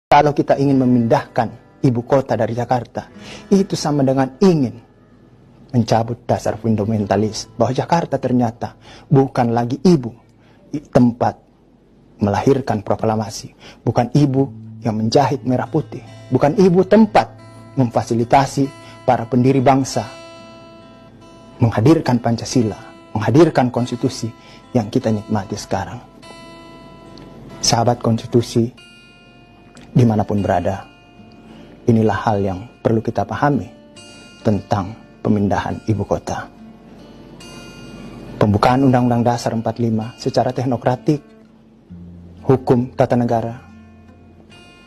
Kalau kita ingin memindahkan ibu kota dari Jakarta, itu sama dengan ingin mencabut dasar fundamentalis bahwa Jakarta ternyata bukan lagi ibu tempat melahirkan proklamasi, bukan ibu yang menjahit merah putih, bukan ibu tempat memfasilitasi para pendiri bangsa menghadirkan Pancasila, menghadirkan konstitusi yang kita nikmati sekarang. Sahabat konstitusi, dimanapun berada, inilah hal yang perlu kita pahami tentang pemindahan ibu kota. Pembukaan Undang-Undang Dasar 45 secara teknokratik, hukum tata negara,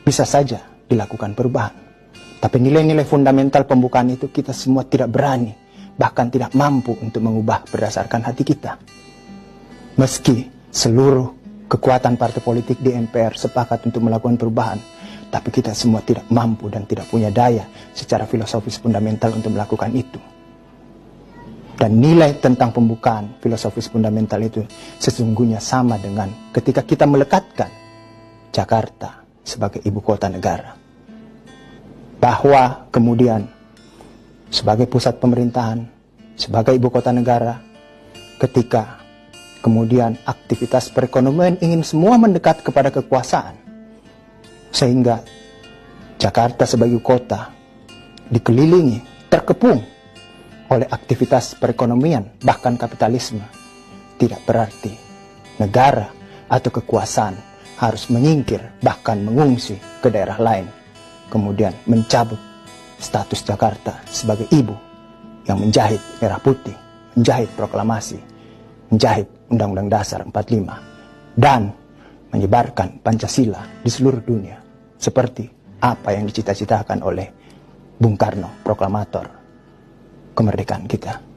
bisa saja dilakukan perubahan. Tapi nilai-nilai fundamental pembukaan itu kita semua tidak berani, bahkan tidak mampu untuk mengubah berdasarkan hati kita. Meski seluruh kekuatan partai politik di MPR sepakat untuk melakukan perubahan, tapi kita semua tidak mampu dan tidak punya daya secara filosofis fundamental untuk melakukan itu. Dan nilai tentang pembukaan filosofis fundamental itu sesungguhnya sama dengan ketika kita melekatkan Jakarta sebagai ibu kota negara. Bahwa kemudian sebagai pusat pemerintahan, sebagai ibu kota negara, ketika kemudian aktivitas perekonomian ingin semua mendekat kepada kekuasaan, sehingga Jakarta sebagai kota dikelilingi, terkepung oleh aktivitas perekonomian, bahkan kapitalisme. Tidak berarti negara atau kekuasaan harus menyingkir, bahkan mengungsi ke daerah lain, kemudian mencabut status Jakarta sebagai ibu yang menjahit merah putih, menjahit proklamasi, menjahit Undang-Undang Dasar 45, dan menyebarkan Pancasila di seluruh dunia, seperti apa yang dicita-citakan oleh Bung Karno, proklamator kemerdekaan kita.